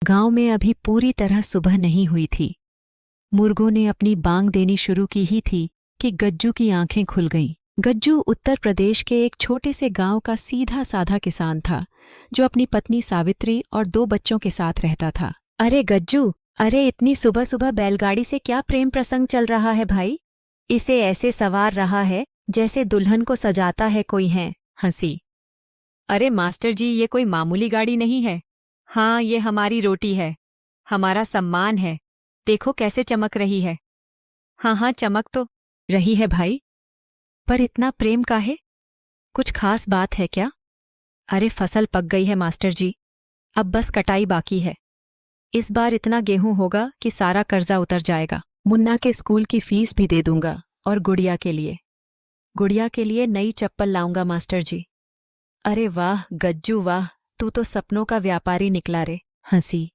गांव में अभी पूरी तरह सुबह नहीं हुई थी। मुर्गों ने अपनी बांग देनी शुरू की ही थी कि गज्जू की आंखें खुल गईं। गज्जू उत्तर प्रदेश के एक छोटे से गांव का सीधा साधा किसान था, जो अपनी पत्नी सावित्री और 2 बच्चों के साथ रहता था। अरे गज्जू, अरे इतनी सुबह सुबह बैलगाड़ी से क्या प्रेम प्रसंग चल रहा है भाई? इसे ऐसे सवार रहा है जैसे दुल्हन को सजाता है कोई है। हंसी। अरे मास्टर जी, ये कोई मामूली गाड़ी नहीं है। हाँ, ये हमारी रोटी है, हमारा सम्मान है। देखो कैसे चमक रही है। हाँ हाँ, चमक तो रही है भाई, पर इतना प्रेम काहे? कुछ खास बात है क्या? अरे फसल पक गई है मास्टर जी, अब बस कटाई बाकी है। इस बार इतना गेहूं होगा कि सारा कर्जा उतर जाएगा। मुन्ना के स्कूल की फीस भी दे दूंगा और गुड़िया के लिए नई चप्पल लाऊंगा मास्टर जी। अरे वाह गज्जू वाह, तू तो सपनों का व्यापारी निकला रे। हंसी।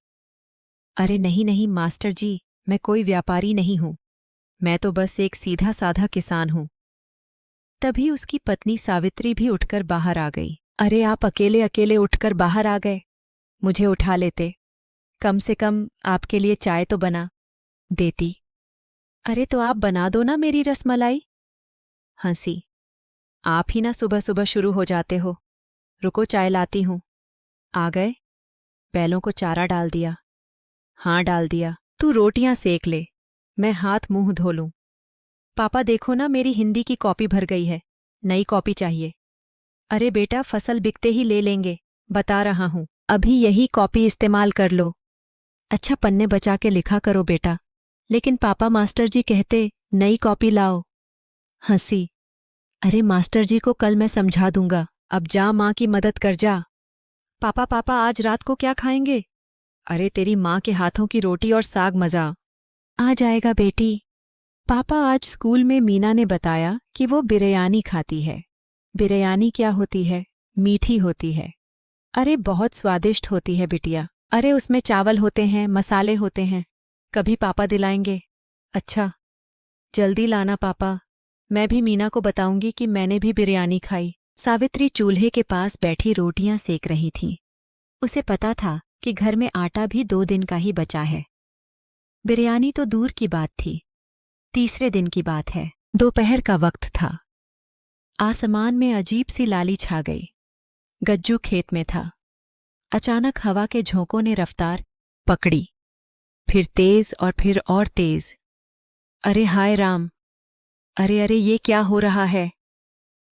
अरे नहीं नहीं मास्टर जी, मैं कोई व्यापारी नहीं हूं, मैं तो बस एक सीधा साधा किसान हूं। तभी उसकी पत्नी सावित्री भी उठकर बाहर आ गई। अरे आप अकेले अकेले उठकर बाहर आ गए, मुझे उठा लेते, कम से कम आपके लिए चाय तो बना देती। अरे तो आप बना दो ना मेरी रसमलाई। हंसी। आप ही ना सुबह सुबह शुरू हो जाते हो। रुको चाय लाती हूं। आ गए? बैलों को चारा डाल दिया? हाँ डाल दिया। तू रोटियां सेक ले, मैं हाथ मुंह धो लूं। पापा देखो ना, मेरी हिंदी की कॉपी भर गई है, नई कॉपी चाहिए। अरे बेटा, फसल बिकते ही ले लेंगे, बता रहा हूं, अभी यही कॉपी इस्तेमाल कर लो। अच्छा पन्ने बचा के लिखा करो बेटा। लेकिन पापा मास्टर जी कहते नई कॉपी लाओ। हंसी। अरे मास्टर जी को कल मैं समझा दूंगा, अब जा माँ की मदद कर जा। पापा पापा आज रात को क्या खाएंगे? अरे तेरी माँ के हाथों की रोटी और साग मजा आ जाएगा बेटी। पापा आज स्कूल में मीना ने बताया कि वो बिरयानी खाती है। बिरयानी क्या होती है? मीठी होती है। अरे बहुत स्वादिष्ट होती है बिटिया। अरे उसमें चावल होते हैं, मसाले होते हैं। कभी पापा दिलाएंगे। अच्छा, जल्दी लाना पापा, मैं भी मीना को बताऊंगी कि मैंने भी बिरयानी खाई। सावित्री चूल्हे के पास बैठी रोटियां सेक रही थी। उसे पता था कि घर में आटा भी 2 दिन का ही बचा है। बिरयानी तो दूर की बात थी, तीसरे दिन की बात है। दोपहर का वक्त था। आसमान में अजीब सी लाली छा गई। गज्जू खेत में था। अचानक हवा के झोंकों ने रफ्तार पकड़ी, फिर तेज और फिर और तेज। अरे हाय राम, अरे अरे ये क्या हो रहा है?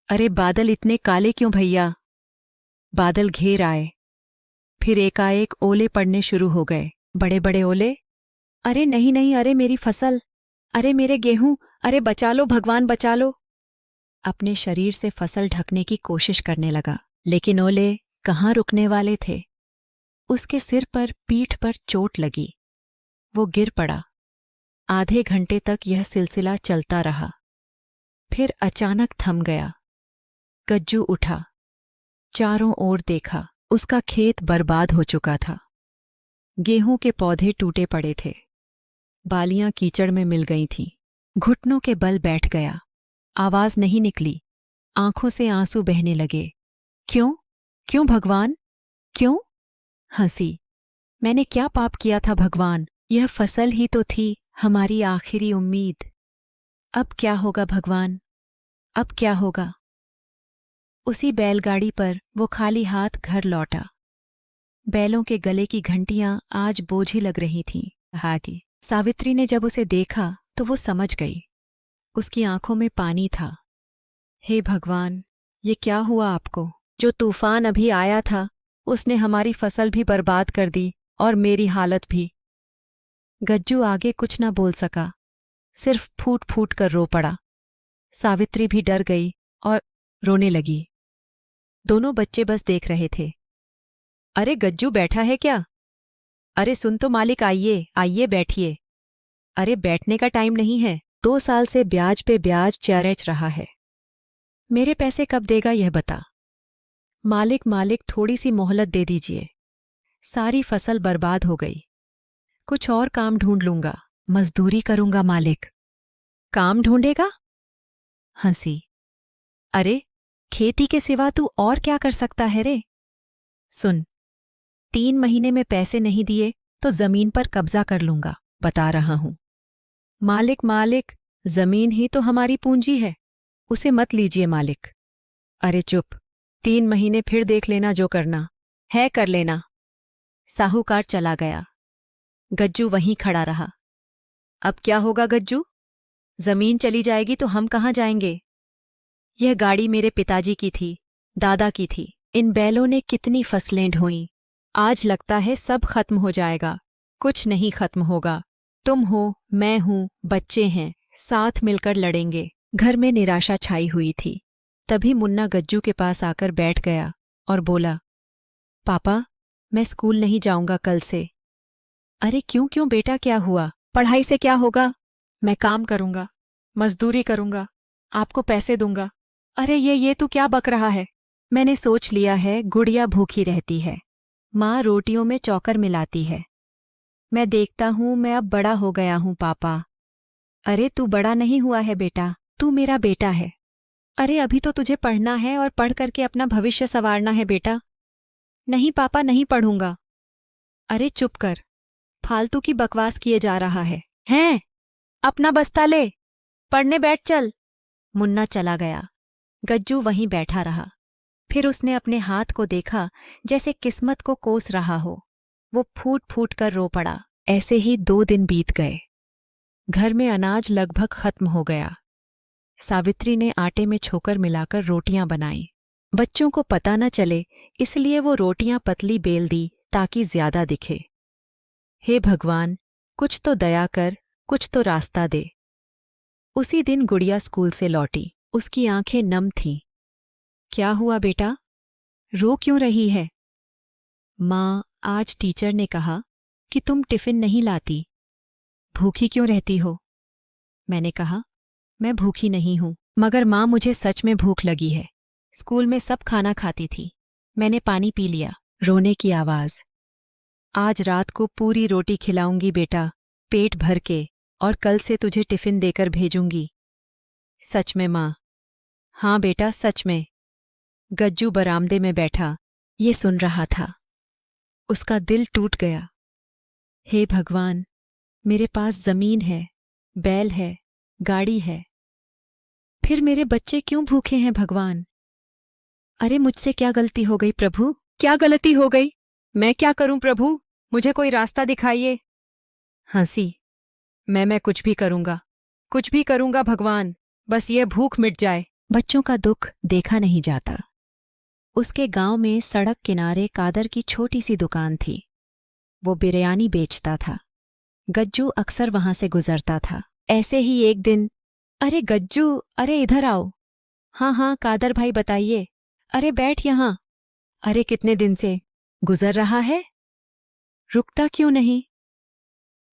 अरे बादल इतने काले क्यों भैया? बादल घेर आए, फिर एकाएक ओले पड़ने शुरू हो गए, बड़े बड़े ओले। अरे नहीं नहीं, अरे मेरी फसल, अरे मेरे गेहूं, अरे बचा लो भगवान बचा लो। अपने शरीर से फसल ढकने की कोशिश करने लगा, लेकिन ओले कहाँ रुकने वाले थे। उसके सिर पर पीठ पर चोट लगी, वो गिर पड़ा। आधे घंटे तक यह सिलसिला चलता रहा, फिर अचानक थम गया। गज्जू उठा, चारों ओर देखा, उसका खेत बर्बाद हो चुका था। गेहूं के पौधे टूटे पड़े थे, बालियां कीचड़ में मिल गई थीं। घुटनों के बल बैठ गया, आवाज नहीं निकली, आंखों से आंसू बहने लगे। क्यों? क्यों भगवान? क्यों? हंसी। मैंने क्या पाप किया था भगवान? यह फसल ही तो थी हमारी आखिरी उम्मीद। अब क्या होगा भगवान? अब क्या होगा? उसी बैलगाड़ी पर वो खाली हाथ घर लौटा। बैलों के गले की घंटियां आज बोझी लग रही थीं। हागी सावित्री ने जब उसे देखा तो वो समझ गई। उसकी आंखों में पानी था। हे भगवान, ये क्या हुआ आपको? जो तूफान अभी आया था उसने हमारी फसल भी बर्बाद कर दी और मेरी हालत भी। गज्जू आगे कुछ न बोल सका, सिर्फ फूट फूट कर रो पड़ा। सावित्री भी डर गई और रोने लगी। दोनों बच्चे बस देख रहे थे। अरे गज्जू बैठा है क्या? अरे सुन तो मालिक, आइए आइए बैठिए। अरे बैठने का टाइम नहीं है, 2 साल से ब्याज पे ब्याज चरच रहा है। मेरे पैसे कब देगा यह बता। मालिक मालिक, थोड़ी सी मोहलत दे दीजिए, सारी फसल बर्बाद हो गई। कुछ और काम ढूंढ लूंगा, मजदूरी करूंगा मालिक। काम ढूंढेगा? हंसी। अरे खेती के सिवा तू और क्या कर सकता है रे? सुन, 3 महीने में पैसे नहीं दिए तो जमीन पर कब्जा कर लूंगा, बता रहा हूं। मालिक मालिक, जमीन ही तो हमारी पूंजी है, उसे मत लीजिए मालिक। अरे चुप, 3 महीने फिर देख लेना, जो करना है कर लेना। साहूकार चला गया। गज्जू वहीं खड़ा रहा। अब क्या होगा गज्जू? जमीन चली जाएगी तो हम कहाँ जाएंगे? यह गाड़ी मेरे पिताजी की थी, दादा की थी। इन बैलों ने कितनी फसलें ढोईं। आज लगता है सब खत्म हो जाएगा। कुछ नहीं खत्म होगा। तुम हो, मैं हूं, बच्चे हैं, साथ मिलकर लड़ेंगे। घर में निराशा छाई हुई थी। तभी मुन्ना गज्जू के पास आकर बैठ गया और बोला, पापा, मैं स्कूल नहीं जाऊंगा कल से। अरे क्यों क्यों बेटा, क्या हुआ? पढ़ाई से क्या होगा? मैं काम करूंगा, मजदूरी करूंगा, आपको पैसे दूंगा। अरे ये तू क्या बक रहा है? मैंने सोच लिया है, गुड़िया भूखी रहती है, माँ रोटियों में चौकर मिलाती है। मैं देखता हूं मैं अब बड़ा हो गया हूं पापा। अरे तू बड़ा नहीं हुआ है बेटा, तू मेरा बेटा है। अरे अभी तो तुझे पढ़ना है और पढ़ करके अपना भविष्य संवारना है बेटा। नहीं पापा, नहीं पढ़ूंगा। अरे चुप कर, फालतू की बकवास किए जा रहा है। हैं? अपना बस्ता ले, पढ़ने बैठ चल। मुन्ना चला गया। गज्जू वहीं बैठा रहा। फिर उसने अपने हाथ को देखा, जैसे किस्मत को कोस रहा हो। वो फूट फूट कर रो पड़ा। ऐसे ही 2 दिन बीत गए। घर में अनाज लगभग खत्म हो गया। सावित्री ने आटे में छोकर मिलाकर रोटियां बनाई। बच्चों को पता न चले, इसलिए वो रोटियां पतली बेल दी ताकि ज्यादा दिखे। हे भगवान, कुछ तो दया कर, कुछ तो रास्ता दे। उसी दिन गुड़िया स्कूल से लौटी। उसकी आंखें नम थीं। क्या हुआ बेटा, रो क्यों रही है? माँ, आज टीचर ने कहा कि तुम टिफिन नहीं लाती। भूखी क्यों रहती हो? मैंने कहा, मैं भूखी नहीं हूं, मगर माँ मुझे सच में भूख लगी है। स्कूल में सब खाना खाती थी, मैंने पानी पी लिया। रोने की आवाज। आज रात को पूरी रोटी खिलाऊंगी बेटा, पेट भर के, और कल से तुझे टिफिन देकर भेजूंगी। सच में माँ? हाँ बेटा, सच में। गज्जू बरामदे में बैठा ये सुन रहा था। उसका दिल टूट गया। हे भगवान, मेरे पास जमीन है, बैल है, गाड़ी है, फिर मेरे बच्चे क्यों भूखे हैं भगवान? अरे मुझसे क्या गलती हो गई प्रभु? क्या गलती हो गई? मैं क्या करूं प्रभु? मुझे कोई रास्ता दिखाइए। हंसी। मैं कुछ भी करूंगा भगवान, बस ये भूख मिट जाए। बच्चों का दुख देखा नहीं जाता। उसके गांव में सड़क किनारे कादर की छोटी सी दुकान थी। वो बिरयानी बेचता था। गज्जू अक्सर वहां से गुजरता था। ऐसे ही एक दिन, अरे गज्जू, अरे इधर आओ। हाँ हाँ कादर भाई बताइए। अरे बैठ यहां। अरे कितने दिन से गुजर रहा है, रुकता क्यों नहीं?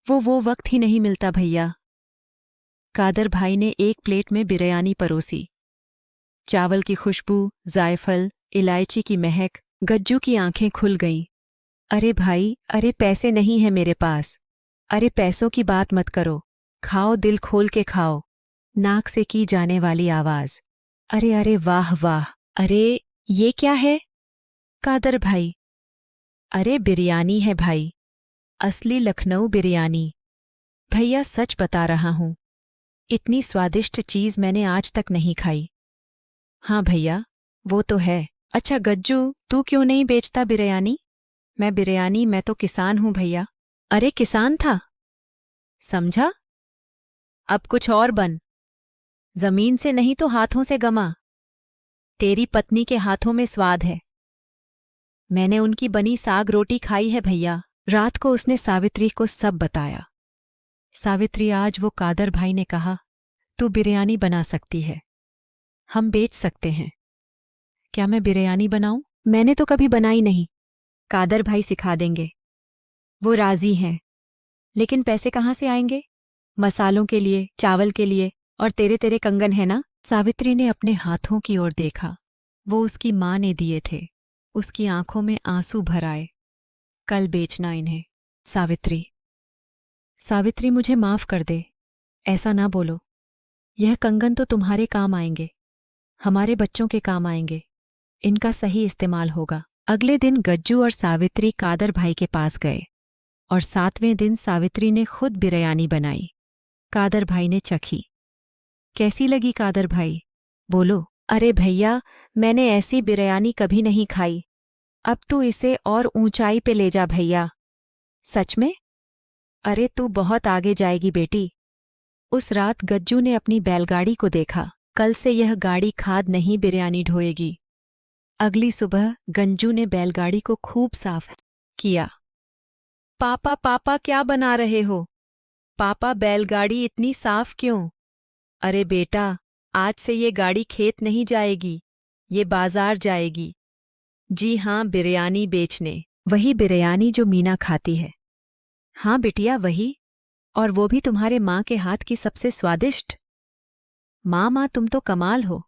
वो वक्त ही नहीं मिलता भैया। कादर भाई ने एक प्लेट में बिरयानी परोसी। चावल की खुशबू, जायफल, इलायची की महक। गज्जू की आंखें खुल गईं। अरे भाई, अरे पैसे नहीं है मेरे पास। अरे पैसों की बात मत करो, खाओ, दिल खोल के खाओ। नाक से की जाने वाली आवाज। अरे अरे वाह वाह, अरे ये क्या है? कादर भाई, अरे बिरयानी है भाई, असली लखनऊ बिरयानी। भैया सच बता रहा हूं, इतनी स्वादिष्ट चीज मैंने आज तक नहीं खाई। हाँ भैया, वो तो है। अच्छा गज्जू, तू क्यों नहीं बेचता बिरयानी? मैं तो किसान हूं भैया। अरे किसान था, समझा? अब कुछ और बन। जमीन से नहीं तो हाथों से गमा। तेरी पत्नी के हाथों में स्वाद है। मैंने उनकी बनी साग रोटी खाई है भैया। रात को उसने सावित्री को सब बताया। सावित्री, आज वो कादर भाई ने कहा तू बिरयानी बना सकती है, हम बेच सकते हैं। क्या मैं बिरयानी बनाऊं? मैंने तो कभी बनाई नहीं। कादर भाई सिखा देंगे। वो राजी हैं, लेकिन पैसे कहाँ से आएंगे? मसालों के लिए, चावल के लिए, और तेरे तेरे कंगन है ना? सावित्री ने अपने हाथों की ओर देखा। वो उसकी माँ ने दिए थे। उसकी आंखों में आंसू भर आए। कल बेचना इन्हें। सावित्री, सावित्री मुझे माफ कर दे, ऐसा ना बोलो। यह कंगन तो तुम्हारे काम आएंगे, हमारे बच्चों के काम आएंगे। इनका सही इस्तेमाल होगा। अगले दिन गज्जू और सावित्री कादर भाई के पास गए। और 7वें दिन सावित्री ने खुद बिरयानी बनाई। कादर भाई ने चखी। कैसी लगी कादर भाई? बोलो। अरे भैया, मैंने ऐसी बिरयानी कभी नहीं खाई। अब तू इसे और ऊंचाई पे ले जा भैया। सच में? अरे तू बहुत आगे जाएगी बेटी। उस रात गज्जू ने अपनी बैलगाड़ी को देखा। कल से यह गाड़ी खाद नहीं बिरयानी ढोएगी। अगली सुबह गंजू ने बैलगाड़ी को खूब साफ किया। पापा पापा क्या बना रहे हो? पापा बैलगाड़ी इतनी साफ क्यों? अरे बेटा, आज से ये गाड़ी खेत नहीं जाएगी, ये बाजार जाएगी। जी हाँ, बिरयानी बेचने। वही बिरयानी जो मीना खाती है। हाँ बिटिया, वही। और वो भी तुम्हारे माँ के हाथ की सबसे स्वादिष्ट। माँ तुम तो कमाल हो।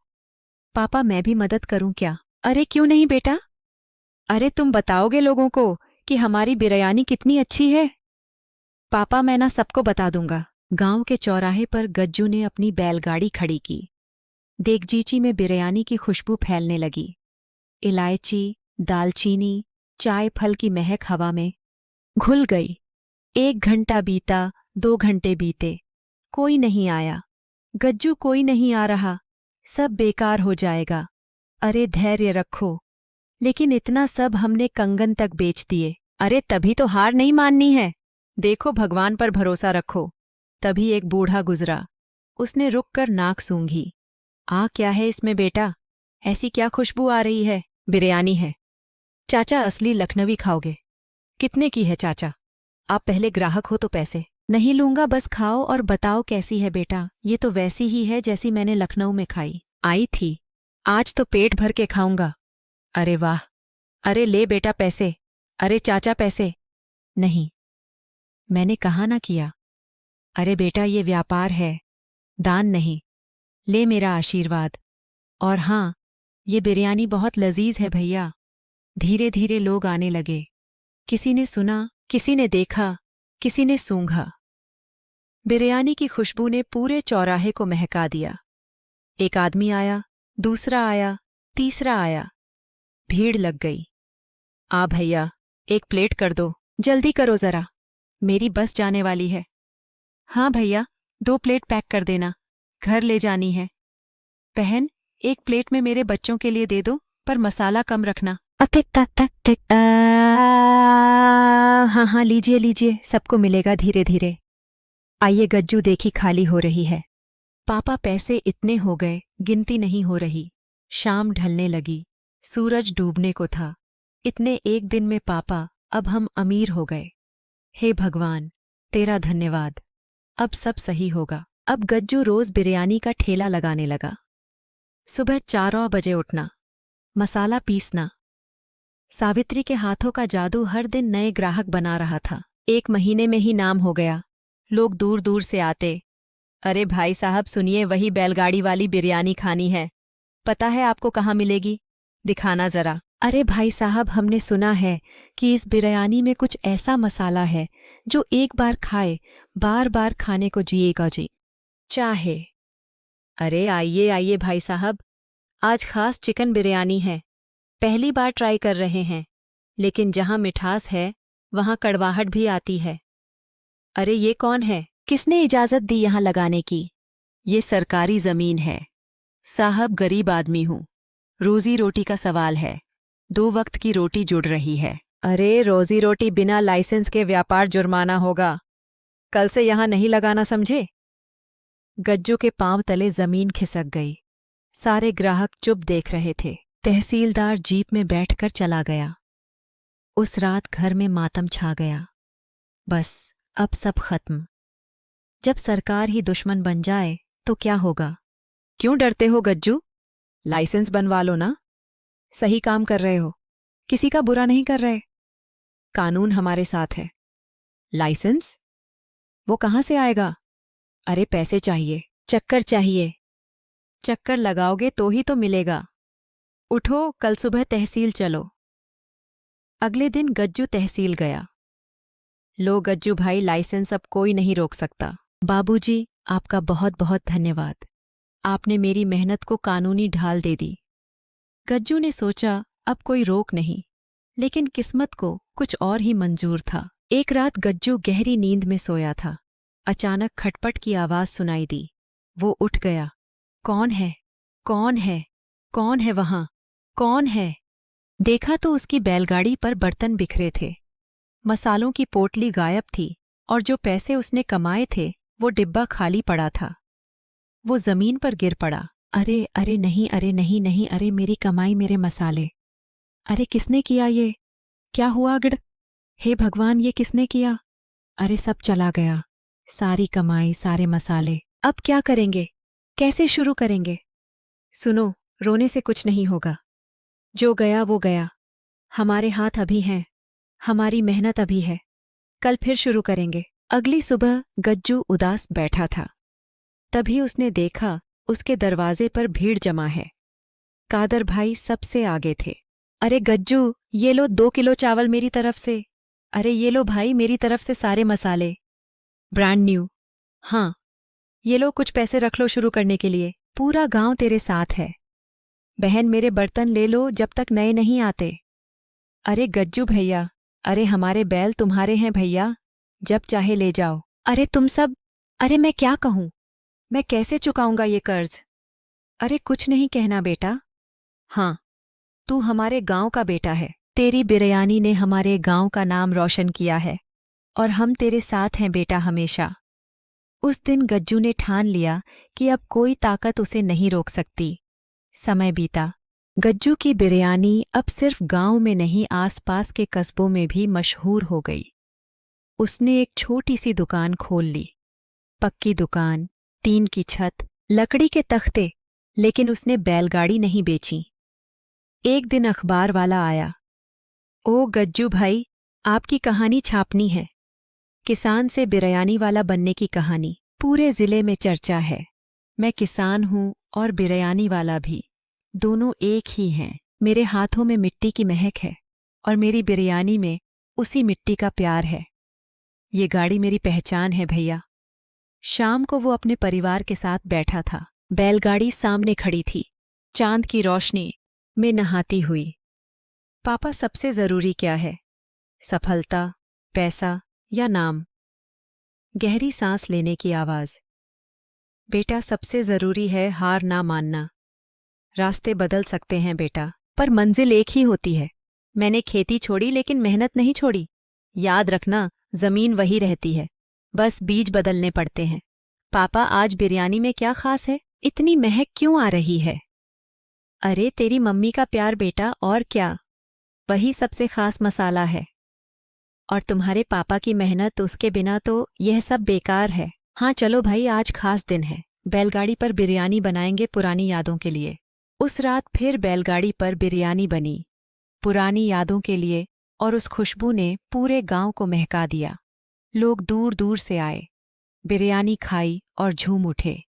पापा मैं भी मदद करूं क्या? अरे क्यों नहीं बेटा। अरे तुम बताओगे लोगों को कि हमारी बिरयानी कितनी अच्छी है। पापा मैं ना सबको बता दूंगा। गांव के चौराहे पर गज्जू ने अपनी बैलगाड़ी खड़ी की। देगचीची में बिरयानी की खुशबू फैलने लगी। इलायची, दालचीनी, चाय फल की महक हवा में घुल गई। 1 घंटा बीता, 2 घंटे बीते, कोई नहीं आया। गज्जू कोई नहीं आ रहा, सब बेकार हो जाएगा। अरे धैर्य रखो। लेकिन इतना सब हमने कंगन तक बेच दिए। अरे तभी तो हार नहीं माननी है। देखो भगवान पर भरोसा रखो। तभी एक बूढ़ा गुजरा। उसने रुककर नाक सूंघी। क्या है इसमें बेटा? ऐसी क्या खुशबू आ रही है? बिरयानी है। चाचा असली लखनवी खाओगे? कितने की है चाचा? आप पहले ग्राहक हो तो पैसे नहीं लूंगा, बस खाओ और बताओ कैसी है बेटा। ये तो वैसी ही है जैसी मैंने लखनऊ में खाई आई थी। आज तो पेट भर के खाऊंगा। अरे वाह। अरे ले बेटा पैसे। अरे चाचा पैसे। नहीं, मैंने कहा ना किया। अरे बेटा ये व्यापार है, दान नहीं। ले मेरा आशीर्वाद। और हाँ, ये बिरयानी बहुत लजीज है भैया। धीरे धीरे लोग आने लगे। किसी ने सुना, किसी ने देखा, किसी ने सूंघा। बिरयानी की खुशबू ने पूरे चौराहे को महका दिया। एक आदमी आया, दूसरा आया, तीसरा आया। भीड़ लग गई। भैया, एक प्लेट कर दो, जल्दी करो जरा, मेरी बस जाने वाली है। हाँ भैया, 2 प्लेट पैक कर देना, घर ले जानी है। बहन, 1 प्लेट में मेरे बच्चों के लिए दे दो, पर मसाला कम रखना। हाँ लीजिए लीजिए, सबको मिलेगा धीरे धीरे। आइए गज्जू देखी खाली हो रही है। पापा पैसे इतने हो गए, गिनती नहीं हो रही। शाम ढलने लगी, सूरज डूबने को था। इतने एक दिन में पापा, अब हम अमीर हो गए। हे भगवान, तेरा धन्यवाद। अब सब सही होगा। अब गज्जू रोज बिरयानी का ठेला लगाने लगा। सुबह 4 बजे उठना, मसाला पीसना। सावित्री के हाथों का जादू हर दिन नए ग्राहक बना रहा था। 1 महीने में ही नाम हो गया। लोग दूर दूर से आते। अरे भाई साहब सुनिए, वही बैलगाड़ी वाली बिरयानी खानी है। पता है आपको कहाँ मिलेगी? दिखाना जरा। अरे भाई साहब, हमने सुना है कि इस बिरयानी में कुछ ऐसा मसाला है जो एक बार खाए बार बार खाने को जिएगा जी चाहे। अरे आइए आइए भाई साहब, आज खास चिकन बिरयानी है। पहली बार ट्राई कर रहे हैं, लेकिन जहाँ मिठास है वहाँ कड़वाहट भी आती है। अरे ये कौन है? किसने इजाज़त दी यहाँ लगाने की? ये सरकारी ज़मीन है साहब, गरीब आदमी हूँ, रोज़ी रोटी का सवाल है। 2 वक्त की रोटी जुड़ रही है। अरे रोज़ी रोटी बिना लाइसेंस के व्यापार जुर्माना होगा। कल से यहाँ नहीं लगाना, समझे? गज्जू के पांव तले जमीन खिसक गई। सारे ग्राहक चुप देख रहे थे। तहसीलदार जीप में बैठकर चला गया। उस रात घर में मातम छा गया। बस अब सब खत्म। जब सरकार ही दुश्मन बन जाए तो क्या होगा? क्यों डरते हो गज्जू? लाइसेंस बनवा लो ना। सही काम कर रहे हो, किसी का बुरा नहीं कर रहे। कानून हमारे साथ है। लाइसेंस वो कहाँ से आएगा? अरे पैसे चाहिए, चक्कर चाहिए। चक्कर लगाओगे तो ही तो मिलेगा। उठो, कल सुबह तहसील चलो। अगले दिन गज्जू तहसील गया। लो गज्जू भाई, लाइसेंस अब कोई नहीं रोक सकता। बाबूजी, आपका बहुत बहुत धन्यवाद। आपने मेरी मेहनत को कानूनी ढाल दे दी। गज्जू ने सोचा अब कोई रोक नहीं, लेकिन किस्मत को कुछ और ही मंजूर था। एक रात गज्जू गहरी नींद में सोया था। अचानक खटपट की आवाज सुनाई दी। वो उठ गया। कौन है? कौन है? कौन है वहां? कौन है? देखा तो उसकी बैलगाड़ी पर बर्तन बिखरे थे। मसालों की पोटली गायब थी और जो पैसे उसने कमाए थे वो डिब्बा खाली पड़ा था। वो जमीन पर गिर पड़ा। अरे अरे नहीं, अरे नहीं नहीं, अरे मेरी कमाई, मेरे मसाले। अरे किसने किया ये? क्या हुआ गड़? हे भगवान, ये किसने किया? अरे सब चला गया, सारी कमाई, सारे मसाले। अब क्या करेंगे? कैसे शुरू करेंगे? सुनो, रोने से कुछ नहीं होगा। जो गया वो गया। हमारे हाथ अभी हैं, हमारी मेहनत अभी है। कल फिर शुरू करेंगे। अगली सुबह गज्जू उदास बैठा था। तभी उसने देखा उसके दरवाजे पर भीड़ जमा है। कादर भाई सबसे आगे थे। अरे गज्जू, ये लो 2 किलो चावल मेरी तरफ से। अरे ये लो भाई, मेरी तरफ से सारे मसाले, ब्रांड न्यू। हाँ, ये लो कुछ पैसे रख लो शुरू करने के लिए। पूरा गांव तेरे साथ है। बहन, मेरे बर्तन ले लो जब तक नए नहीं आते। अरे गज्जू भैया, अरे हमारे बैल तुम्हारे हैं भैया, जब चाहे ले जाओ। अरे तुम सब, अरे मैं क्या कहूँ? मैं कैसे चुकाऊंगा ये कर्ज? अरे कुछ नहीं कहना बेटा। हाँ, तू हमारे गांव का बेटा है। तेरी बिरयानी ने हमारे गांव का नाम रोशन किया है और हम तेरे साथ हैं बेटा, हमेशा। उस दिन गज्जू ने ठान लिया कि अब कोई ताकत उसे नहीं रोक सकती। समय बीता। गज्जू की बिरयानी अब सिर्फ गांव में नहीं, आसपास के कस्बों में भी मशहूर हो गई। उसने एक छोटी सी दुकान खोल ली। पक्की दुकान, टीन की छत, लकड़ी के तख्ते, लेकिन उसने बैलगाड़ी नहीं बेची। एक दिन अखबार वाला आया। ओ गज्जू भाई, आपकी कहानी छापनी है। किसान से बिरयानी वाला बनने की कहानी पूरे जिले में चर्चा है। मैं किसान हूँ और बिरयानी वाला भी, दोनों एक ही हैं। मेरे हाथों में मिट्टी की महक है और मेरी बिरयानी में उसी मिट्टी का प्यार है। ये गाड़ी मेरी पहचान है भैया। शाम को वो अपने परिवार के साथ बैठा था। बैलगाड़ी सामने खड़ी थी, चांद की रोशनी में नहाती हुई। पापा, सबसे जरूरी क्या है? सफलता, पैसा या नाम? गहरी सांस लेने की आवाज। बेटा, सबसे जरूरी है हार ना मानना। रास्ते बदल सकते हैं बेटा, पर मंजिल एक ही होती है। मैंने खेती छोड़ी लेकिन मेहनत नहीं छोड़ी। याद रखना, जमीन वही रहती है, बस बीज बदलने पड़ते हैं। पापा, आज बिरयानी में क्या खास है? इतनी महक क्यों आ रही है? अरे तेरी मम्मी का प्यार बेटा, और क्या, वही सबसे खास मसाला है। और तुम्हारे पापा की मेहनत, उसके बिना तो यह सब बेकार है। हाँ चलो भाई, आज खास दिन है। बैलगाड़ी पर बिरयानी बनाएंगे पुरानी यादों के लिए। उस रात फिर बैलगाड़ी पर बिरयानी बनी, पुरानी यादों के लिए, और उस खुशबू ने पूरे गांव को महका दिया। लोग दूर दूर से आए, बिरयानी खाई और झूम उठे।